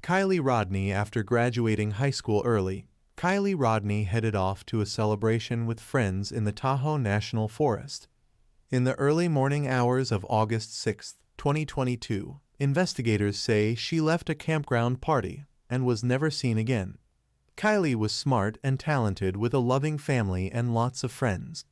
Kiely Rodni. After graduating high school early, Kiely Rodni headed off to a celebration with friends in the Tahoe National Forest. In the early morning hours of August 6, 2022, investigators say she left a campground party and was never seen again. Kiely was smart and talented with a loving family and lots of friends.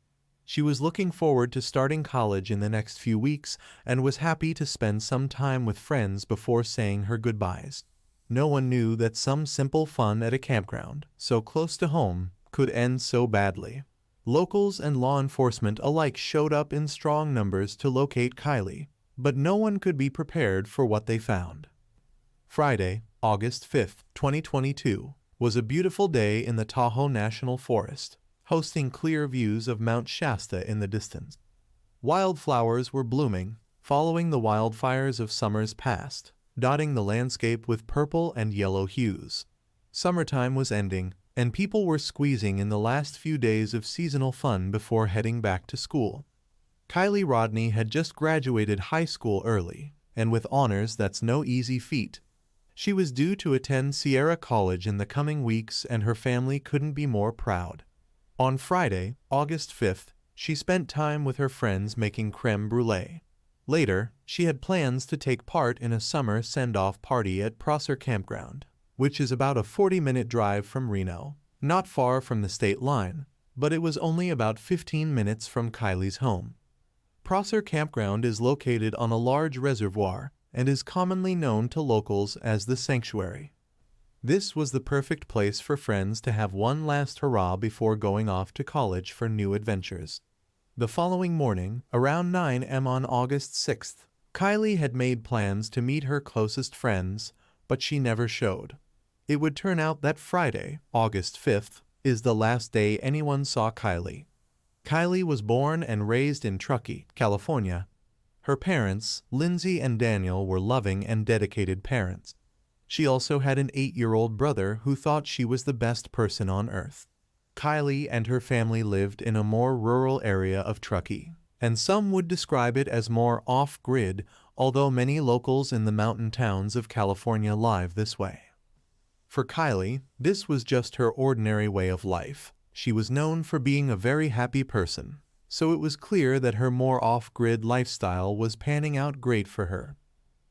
She was looking forward to starting college in the next few weeks and was happy to spend some time with friends before saying her goodbyes. No one knew that some simple fun at a campground, so close to home, could end so badly. Locals and law enforcement alike showed up in strong numbers to locate Kiely, but no one could be prepared for what they found. Friday, August 5, 2022, was a beautiful day in the Tahoe National Forest, hosting clear views of Mount Shasta in the distance. Wildflowers were blooming, following the wildfires of summers past, dotting the landscape with purple and yellow hues. Summertime was ending, and people were squeezing in the last few days of seasonal fun before heading back to school. Kiely Rodni had just graduated high school early, and with honors that's no easy feat. She was due to attend Sierra College in the coming weeks, and her family couldn't be more proud. On Friday, August 5th, she spent time with her friends making creme brulee. Later, she had plans to take part in a summer send-off party at Prosser Campground, which is about a 40-minute drive from Reno, not far from the state line, but it was only about 15 minutes from Kiely's home. Prosser Campground is located on a large reservoir and is commonly known to locals as the Sanctuary. This was the perfect place for friends to have one last hurrah before going off to college for new adventures. The following morning, around 9 a.m. on August 6th, Kiely had made plans to meet her closest friends, but she never showed. It would turn out that Friday, August 5th, is the last day anyone saw Kiely. Kiely was born and raised in Truckee, California. Her parents, Lindsay and Daniel, were loving and dedicated parents. She also had an 8-year-old brother who thought she was the best person on earth. Kiely and her family lived in a more rural area of Truckee, and some would describe it as more off-grid, although many locals in the mountain towns of California live this way. For Kiely, this was just her ordinary way of life. She was known for being a very happy person, so it was clear that her more off-grid lifestyle was panning out great for her.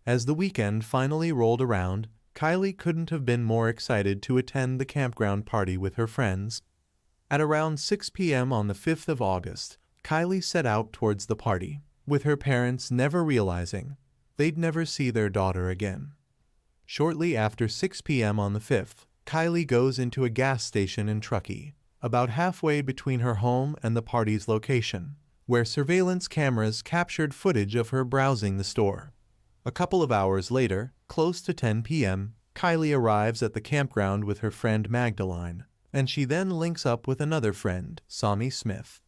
As the weekend finally rolled around, Kiely couldn't have been more excited to attend the campground party with her friends. At around 6 p.m. on the 5th of August, Kiely set out towards the party, with her parents never realizing they'd never see their daughter again. Shortly after 6 p.m. on the 5th, Kiely goes into a gas station in Truckee, about halfway between her home and the party's location, where surveillance cameras captured footage of her browsing the store. A couple of hours later, close to 10 p.m., Kiely arrives at the campground with her friend Magdalene, and she then links up with another friend, Sammy Smith.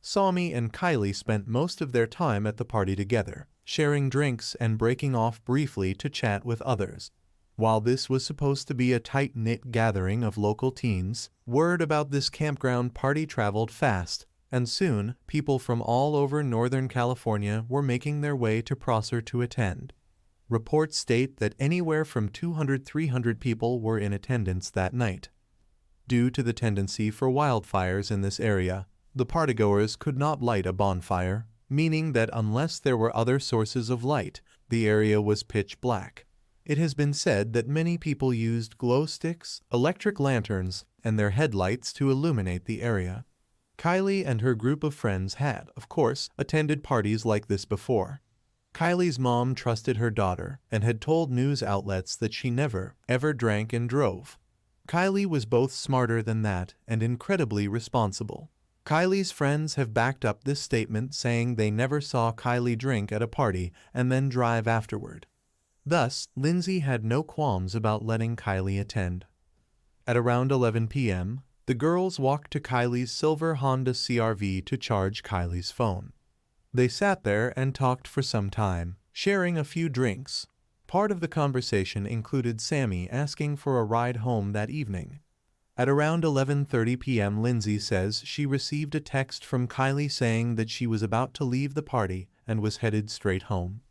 Sammy and Kiely spent most of their time at the party together, sharing drinks and breaking off briefly to chat with others. While this was supposed to be a tight-knit gathering of local teens, word about this campground party traveled fast, and soon people from all over Northern California were making their way to Prosser to attend. Reports state that anywhere from 200–300 people were in attendance that night. Due to the tendency for wildfires in this area, the partygoers could not light a bonfire, meaning that unless there were other sources of light, the area was pitch black. It has been said that many people used glow sticks, electric lanterns, and their headlights to illuminate the area. Kiely and her group of friends had, of course, attended parties like this before. Kiely's mom trusted her daughter and had told news outlets that she never, ever drank and drove. Kiely was both smarter than that and incredibly responsible. Kiely's friends have backed up this statement, saying they never saw Kiely drink at a party and then drive afterward. Thus, Lindsay had no qualms about letting Kiely attend. At around 11 p.m., the girls walked to Kiely's silver Honda CR-V to charge Kiely's phone. They sat there and talked for some time, sharing a few drinks. Part of the conversation included Sammy asking for a ride home that evening. At around 11:30 p.m., Lindsay says she received a text from Kiely saying that she was about to leave the party and was headed straight home.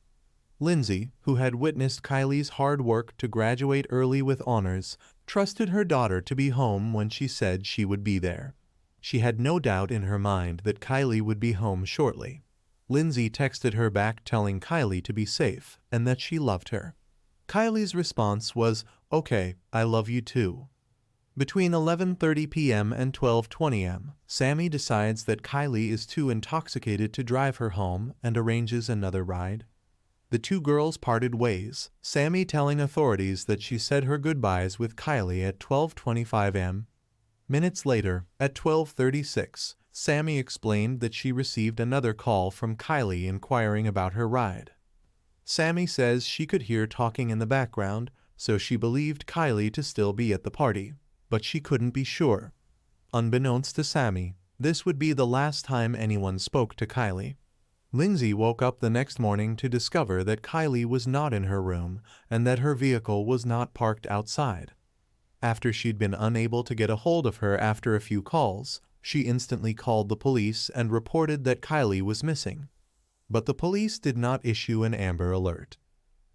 Lindsay, who had witnessed Kiely's hard work to graduate early with honors, trusted her daughter to be home when she said she would be there. She had no doubt in her mind that Kiely would be home shortly. Lindsay texted her back telling Kiely to be safe and that she loved her. Kiely's response was, "Okay, I love you too." Between 11:30 p.m. and 12:20 am, Sammy decides that Kiely is too intoxicated to drive her home and arranges another ride. The two girls parted ways, Sammy telling authorities that she said her goodbyes with Kiely at 12:25 am. Minutes later, at 12:36, Sammy explained that she received another call from Kiely inquiring about her ride. Sammy says she could hear talking in the background, so she believed Kiely to still be at the party, but she couldn't be sure. Unbeknownst to Sammy, this would be the last time anyone spoke to Kiely. Lindsay woke up the next morning to discover that Kiely was not in her room and that her vehicle was not parked outside. After she'd been unable to get a hold of her after a few calls, she instantly called the police and reported that Kiely was missing. But the police did not issue an Amber Alert.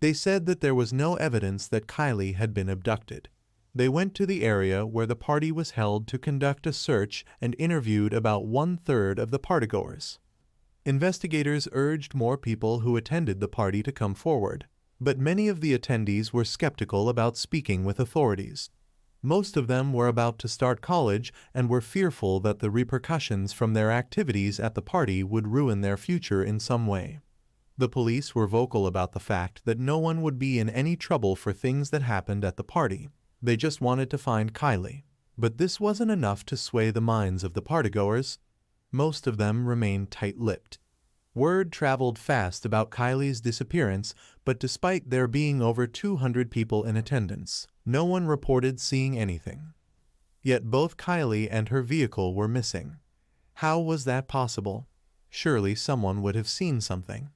They said that there was no evidence that Kiely had been abducted. They went to the area where the party was held to conduct a search and interviewed about 1/3 of the partygoers. Investigators urged more people who attended the party to come forward, but many of the attendees were skeptical about speaking with authorities. Most of them were about to start college and were fearful that the repercussions from their activities at the party would ruin their future in some way. The police were vocal about the fact that no one would be in any trouble for things that happened at the party. They just wanted to find Kiely. But this wasn't enough to sway the minds of the partygoers. Most of them remained tight-lipped. Word traveled fast about Kiely's disappearance, but despite there being over 200 people in attendance, no one reported seeing anything. Yet both Kiely and her vehicle were missing. How was that possible? Surely someone would have seen something.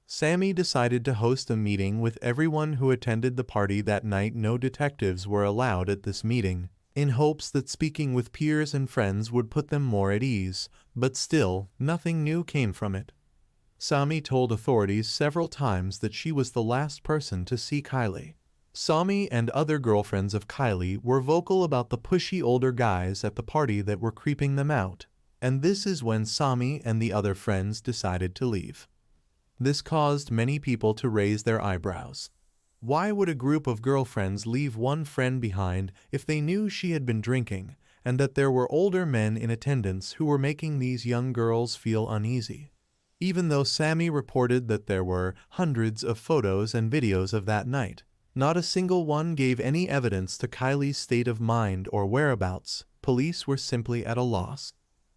Sammy decided to host a meeting with everyone who attended the party that night. No detectives were allowed at this meeting, in hopes that speaking with peers and friends would put them more at ease, but still, nothing new came from it. Sammy told authorities several times that she was the last person to see Kiely. Sammy and other girlfriends of Kiely were vocal about the pushy older guys at the party that were creeping them out, and this is when Sammy and the other friends decided to leave. This caused many people to raise their eyebrows. Why would a group of girlfriends leave one friend behind if they knew she had been drinking and that there were older men in attendance who were making these young girls feel uneasy? Even though Sammy reported that there were hundreds of photos and videos of that night, not a single one gave any evidence to Kiely's state of mind or whereabouts. Police were simply at a loss.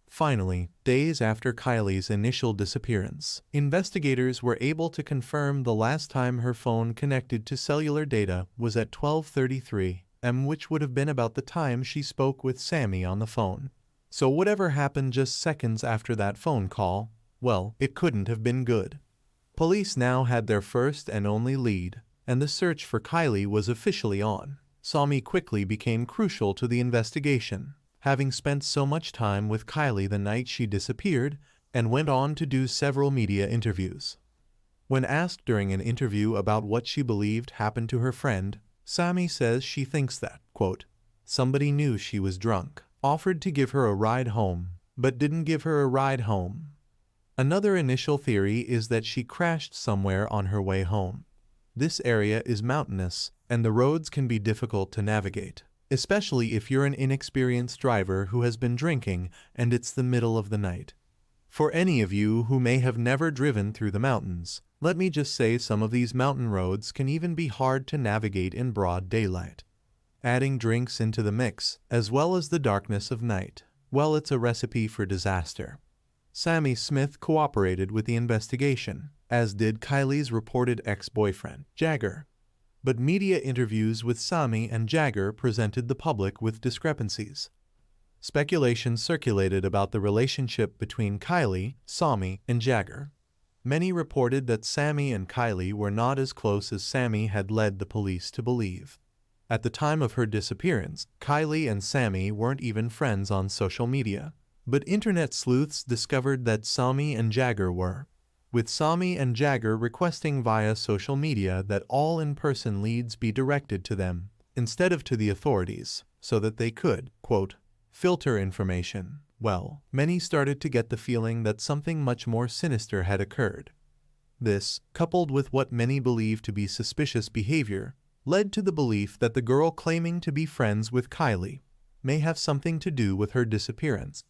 Finally, days after Kiely's initial disappearance, investigators were able to confirm the last time her phone connected to cellular data was at 12:33 am, which would have been about the time she spoke with Sammy on the phone. So whatever happened just seconds after that phone call, well, it couldn't have been good. Police now had their first and only lead, and the search for Kiely was officially on. Sammy quickly became crucial to the investigation, having spent so much time with Kiely the night she disappeared, and went on to do several media interviews. When asked during an interview about what she believed happened to her friend, Sammy says she thinks that, quote, somebody knew she was drunk, offered to give her a ride home, but didn't give her a ride home. Another initial theory is that she crashed somewhere on her way home. This area is mountainous, and the roads can be difficult to navigate, especially if you're an inexperienced driver who has been drinking and it's the middle of the night. For any of you who may have never driven through the mountains, let me just say some of these mountain roads can even be hard to navigate in broad daylight. Adding drinks into the mix, as well as the darkness of night, well, it's a recipe for disaster. Sammy Smith cooperated with the investigation, as did Kiely's reported ex-boyfriend, Jagger. But media interviews with Sammy and Jagger presented the public with discrepancies. Speculation circulated about the relationship between Kiely, Sammy, and Jagger. Many reported that Sammy and Kiely were not as close as Sammy had led the police to believe. At the time of her disappearance, Kiely and Sammy weren't even friends on social media. But internet sleuths discovered that Sammy and Jagger were. with Sami and Jagger requesting via social media that all in-person leads be directed to them, instead of to the authorities, so that they could, quote, filter information. Well, many started to get the feeling that something much more sinister had occurred. This, coupled with what many believe to be suspicious behavior, led to the belief that the girl claiming to be friends with Kiely may have something to do with her disappearance.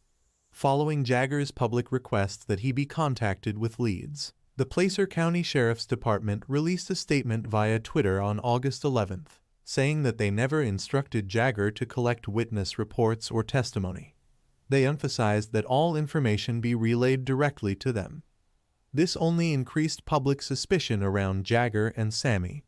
Following Jagger's public request that he be contacted with leads, the Placer County Sheriff's Department released a statement via Twitter on August 11th, saying that they never instructed Jagger to collect witness reports or testimony. They emphasized that all information be relayed directly to them. This only increased public suspicion around Jagger and Sami.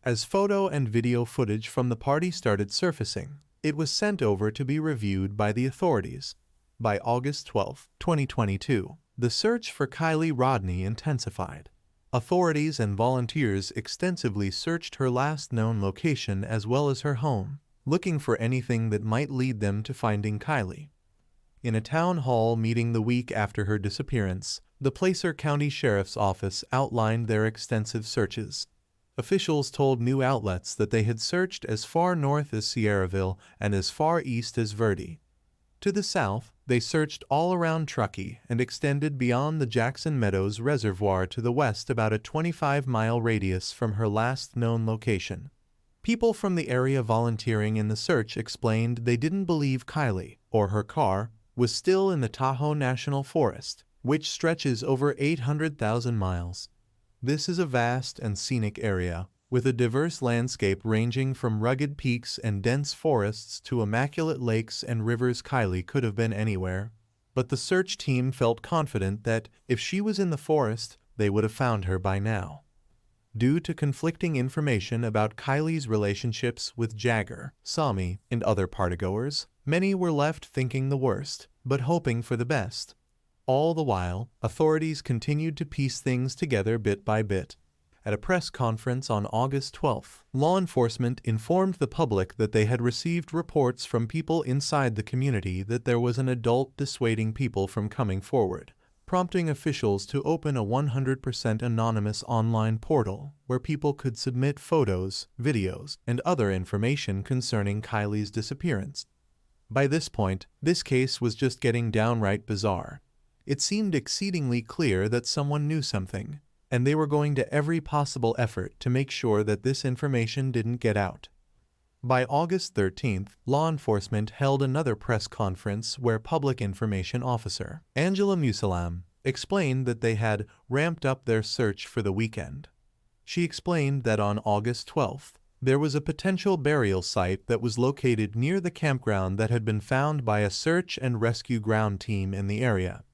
As photo and video footage from the party started surfacing, it was sent over to be reviewed by the authorities. By August 12, 2022, the search for Kiely Rodni intensified. Authorities and volunteers extensively searched her last known location as well as her home, looking for anything that might lead them to finding Kiely. In a town hall meeting the week after her disappearance, the Placer County Sheriff's Office outlined their extensive searches. Officials told new outlets that they had searched as far north as Sierraville and as far east as Verde. To the south, they searched all around Truckee and extended beyond the Jackson Meadows Reservoir to the west about a 25-mile radius from her last known location. People from the area volunteering in the search explained they didn't believe Kiely, or her car, was still in the Tahoe National Forest, which stretches over 800,000 miles. This is a vast and scenic area, with a diverse landscape ranging from rugged peaks and dense forests to immaculate lakes and rivers. Kiely could have been anywhere, but the search team felt confident that, if she was in the forest, they would have found her by now. Due to conflicting information about Kiely's relationships with Jagger, Sami, and other partygoers, many were left thinking the worst, but hoping for the best. All the while, authorities continued to piece things together bit by bit. At a press conference on August 12, law enforcement informed the public that they had received reports from people inside the community that there was an adult dissuading people from coming forward, prompting officials to open a 100% anonymous online portal where people could submit photos, videos, and other information concerning Kiely's disappearance. By this point, this case was just getting downright bizarre. It seemed exceedingly clear that someone knew something, and they were going to every possible effort to make sure that this information didn't get out. By August 13th, law enforcement held another press conference where Public Information Officer Angela Musalam explained that they had ramped up their search for the weekend. She explained that on August 12th, there was a potential burial site that was located near the campground that had been found by a search and rescue ground team in the area.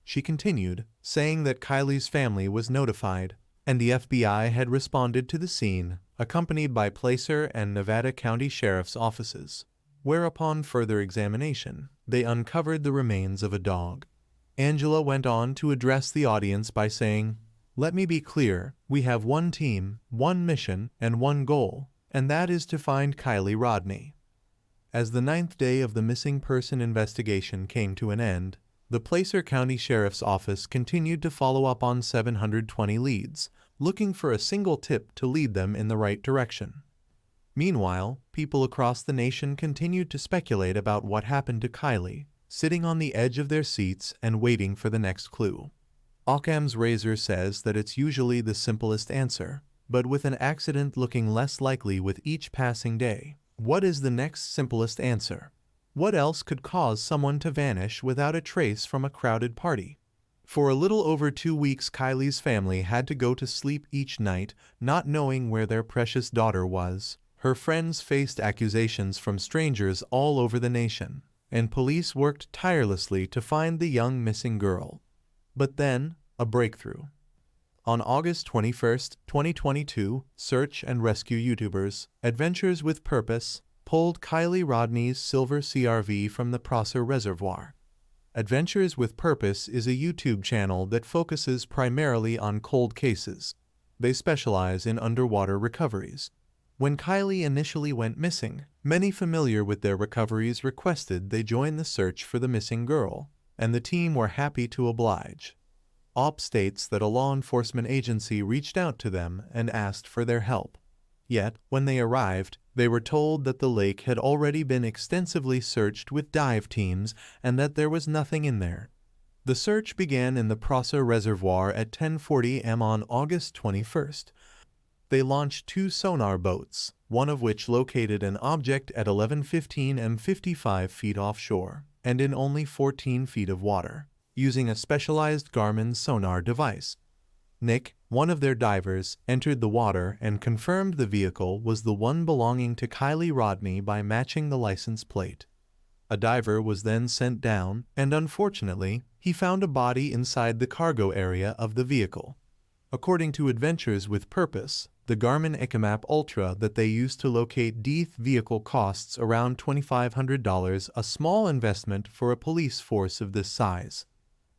She continued, saying that Kiely's family was notified, and the FBI had responded to the scene, accompanied by Placer and Nevada County Sheriff's offices, where upon further examination, they uncovered the remains of a dog. Angela went on to address the audience by saying, "Let me be clear, we have one team, one mission, and one goal, and that is to find Kiely Rodni." As the 9th day of the missing person investigation came to an end, the Placer County Sheriff's Office continued to follow up on 720 leads, looking for a single tip to lead them in the right direction. Meanwhile, people across the nation continued to speculate about what happened to Kiely, sitting on the edge of their seats and waiting for the next clue. Occam's razor says that it's usually the simplest answer, but with an accident looking less likely with each passing day, what is the next simplest answer? What else could cause someone to vanish without a trace from a crowded party? For a little over 2 weeks, Kiely's family had to go to sleep each night, not knowing where their precious daughter was. Her friends faced accusations from strangers all over the nation, and police worked tirelessly to find the young missing girl. But then, a breakthrough. On August 21, 2022, search and rescue YouTubers, Adventures with Purpose, pulled Kiely Rodni's silver CRV from the Prosser Reservoir. Adventures with Purpose is a YouTube channel that focuses primarily on cold cases. They specialize in underwater recoveries. When Kiely initially went missing, many familiar with their recoveries requested they join the search for the missing girl, and the team were happy to oblige. OP states that a law enforcement agency reached out to them and asked for their help. Yet, when they arrived, they were told that the lake had already been extensively searched with dive teams and that there was nothing in there. The search began in the Prasa Reservoir at 10:40 am on August 21st. They launched 2 sonar boats, one of which located an object at 11:15 am 55 feet offshore and in only 14 feet of water, using a specialized Garmin sonar device. Nick, one of their divers, entered the water and confirmed the vehicle was the one belonging to Kiely Rodni by matching the license plate. A diver was then sent down, and unfortunately, he found a body inside the cargo area of the vehicle. According to Adventures with Purpose, the Garmin EcoMap Ultra that they used to locate Death vehicle costs around $2,500, a small investment for a police force of this size.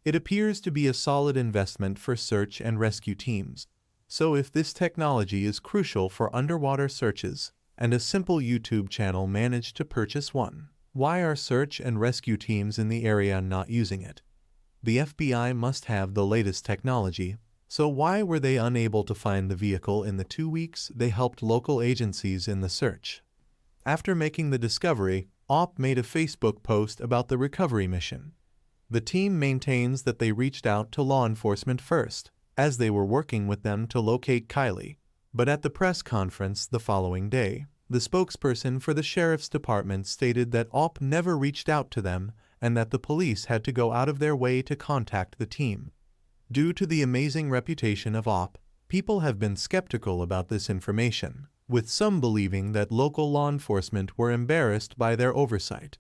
It appears to be a solid investment for search and rescue teams. So if this technology is crucial for underwater searches, and a simple YouTube channel managed to purchase one, why are search and rescue teams in the area not using it? The FBI must have the latest technology, so why were they unable to find the vehicle in the 2 weeks they helped local agencies in the search? After making the discovery, OP made a Facebook post about the recovery mission. The team maintains that they reached out to law enforcement first, as they were working with them to locate Kiely. But at the press conference the following day, the spokesperson for the sheriff's department stated that OP never reached out to them and that the police had to go out of their way to contact the team. Due to the amazing reputation of OP, people have been skeptical about this information, with some believing that local law enforcement were embarrassed by their oversight.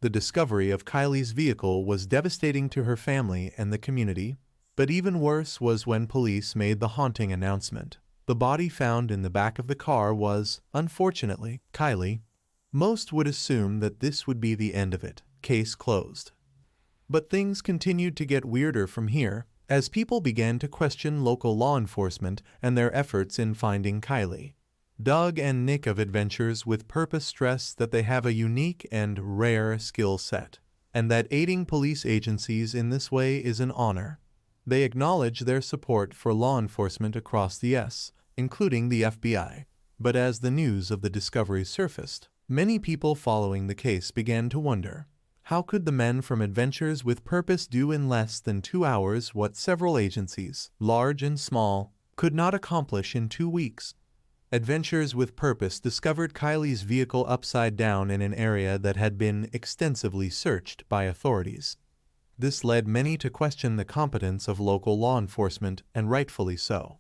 The discovery of Kiely's vehicle was devastating to her family and the community, but even worse was when police made the haunting announcement. The body found in the back of the car was, unfortunately, Kiely. Most would assume that this would be the end of it, case closed. But things continued to get weirder from here, as people began to question local law enforcement and their efforts in finding Kiely. Doug and Nick of Adventures with Purpose stress that they have a unique and rare skill set, and that aiding police agencies in this way is an honor. They acknowledge their support for law enforcement across the U.S., including the FBI. But as the news of the discovery surfaced, many people following the case began to wonder, how could the men from Adventures with Purpose do in less than 2 hours what several agencies, large and small, could not accomplish in 2 weeks? Adventures with Purpose discovered Kiely's vehicle upside down in an area that had been extensively searched by authorities. This led many to question the competence of local law enforcement, and rightfully so,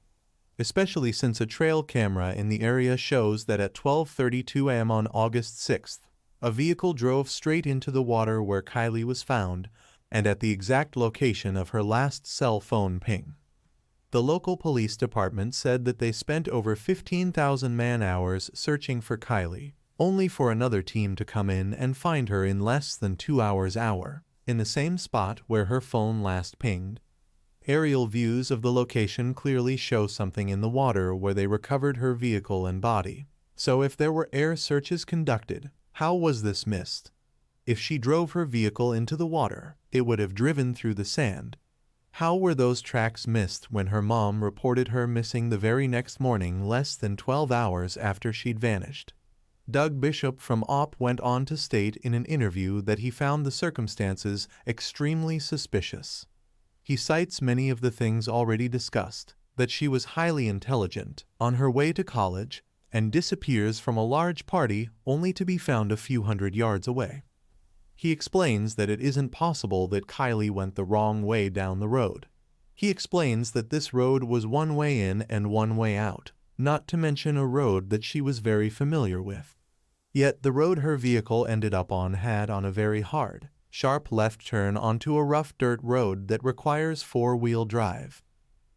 especially since a trail camera in the area shows that at 12:32 am on August 6th, a vehicle drove straight into the water where Kiely was found and at the exact location of her last cell phone ping. The local police department said that they spent over 15,000 man-hours searching for Kiely, only for another team to come in and find her in less than 2 hours in the same spot where her phone last pinged. Aerial views of the location clearly show something in the water where they recovered her vehicle and body. So if there were air searches conducted, how was this missed? If she drove her vehicle into the water, it would have driven through the sand. How were those tracks missed when her mom reported her missing the very next morning less than 12 hours after she'd vanished? Doug Bishop from OP went on to state in an interview that he found the circumstances extremely suspicious. He cites many of the things already discussed, that she was highly intelligent, on her way to college, and disappears from a large party only to be found a few hundred yards away. He explains that it isn't possible that Kiely went the wrong way down the road. He explains that this road was one way in and one way out, not to mention a road that she was very familiar with. Yet the road her vehicle ended up on had on a very hard, sharp left turn onto a rough dirt road that requires four-wheel drive.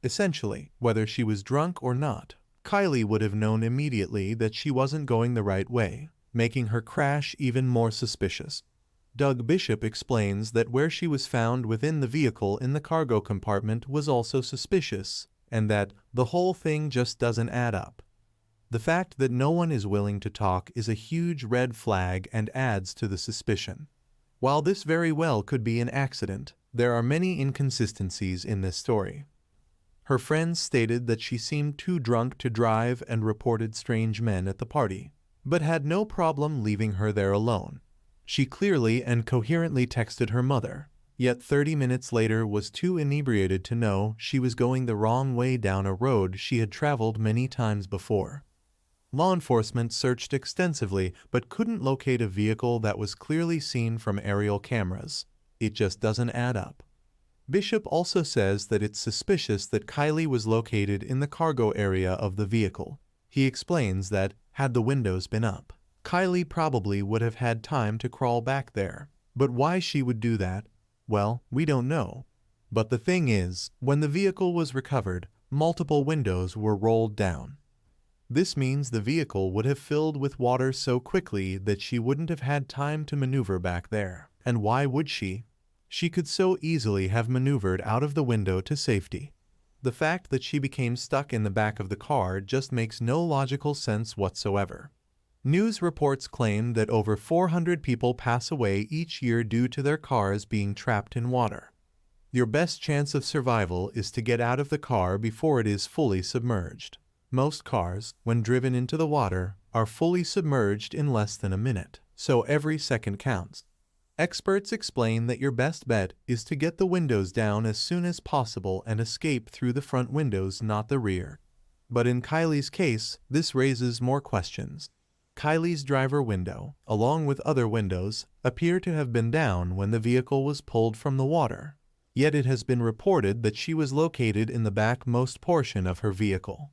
Essentially, whether she was drunk or not, Kiely would have known immediately that she wasn't going the right way, making her crash even more suspicious. Doug Bishop explains that where she was found within the vehicle in the cargo compartment was also suspicious, and that the whole thing just doesn't add up. The fact that no one is willing to talk is a huge red flag and adds to the suspicion. While this very well could be an accident, There are many inconsistencies in this story. Her friends stated that she seemed too drunk to drive and reported strange men at the party, but had no problem leaving her there alone. She clearly and coherently texted her mother, yet 30 minutes later was too inebriated to know she was going the wrong way down a road she had traveled many times before. Law enforcement searched extensively but couldn't locate a vehicle that was clearly seen from aerial cameras. It just doesn't add up. Bishop also says that it's suspicious that Kiely was located in the cargo area of the vehicle. He explains that, had the windows been up, Kiely probably would have had time to crawl back there. But why she would do that, well, we don't know. But the thing is, when the vehicle was recovered, multiple windows were rolled down. This means the vehicle would have filled with water so quickly that she wouldn't have had time to maneuver back there. And why would she? She could so easily have maneuvered out of the window to safety. The fact that she became stuck in the back of the car just makes no logical sense whatsoever. News reports claim that over 400 people pass away each year due to their cars being trapped in water. Your best chance of survival is to get out of the car before it is fully submerged. Most cars, when driven into the water, are fully submerged in less than a minute, so every second counts. Experts explain that your best bet is to get the windows down as soon as possible and escape through the front windows, not the rear. But in Kiely's case, this raises more questions. Kiely's driver window, along with other windows, appear to have been down when the vehicle was pulled from the water. Yet it has been reported that she was located in the backmost portion of her vehicle.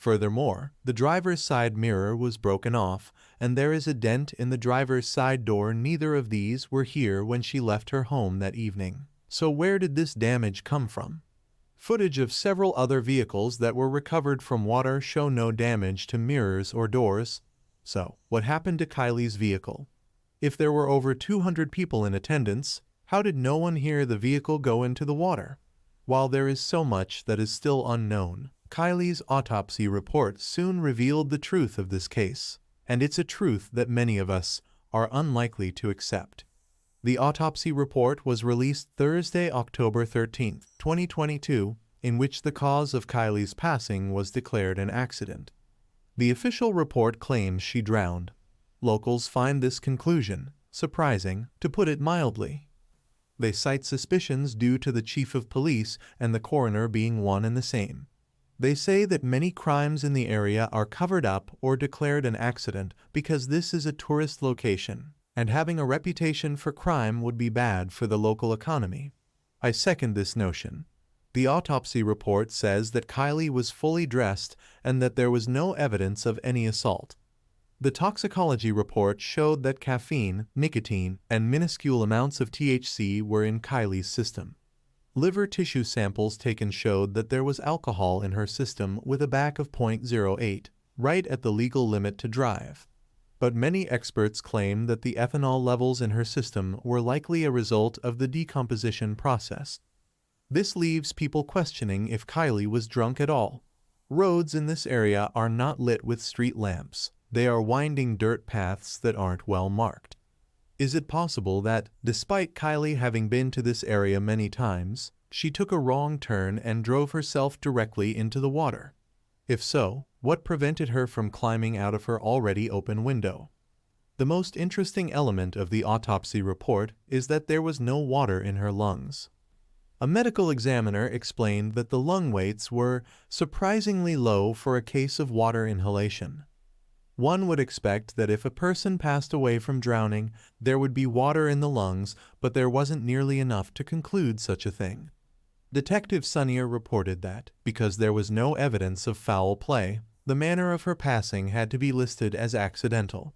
Furthermore, the driver's side mirror was broken off, and there is a dent in the driver's side door. Neither of these were here when she left her home that evening. So where did this damage come from? Footage of several other vehicles that were recovered from water show no damage to mirrors or doors. So, what happened to Kiely's vehicle? If there were over 200 people in attendance, how did no one hear the vehicle go into the water? While there is so much that is still unknown, Kiely's autopsy report soon revealed the truth of this case, and it's a truth that many of us are unlikely to accept. The autopsy report was released Thursday, October 13, 2022, in which the cause of Kiely's passing was declared an accident. The official report claims she drowned. Locals find this conclusion surprising, to put it mildly. They cite suspicions due to the chief of police and the coroner being one and the same. They say that many crimes in the area are covered up or declared an accident because this is a tourist location, and having a reputation for crime would be bad for the local economy. I second this notion. The autopsy report says that Kiely was fully dressed and that there was no evidence of any assault. The toxicology report showed that caffeine, nicotine, and minuscule amounts of THC were in Kiely's system. Liver tissue samples taken showed that there was alcohol in her system with a BAC of 0.08, right at the legal limit to drive. But many experts claim that the ethanol levels in her system were likely a result of the decomposition process. This leaves people questioning if Kiely was drunk at all. Roads in this area are not lit with street lamps. They are winding dirt paths that aren't well marked. Is it possible that, despite Kiely having been to this area many times, she took a wrong turn and drove herself directly into the water? If so, what prevented her from climbing out of her already open window? The most interesting element of the autopsy report is that there was no water in her lungs. A medical examiner explained that the lung weights were surprisingly low for a case of water inhalation. One would expect that if a person passed away from drowning, there would be water in the lungs, but there wasn't nearly enough to conclude such a thing. Detective Sunnier reported that, because there was no evidence of foul play, the manner of her passing had to be listed as accidental.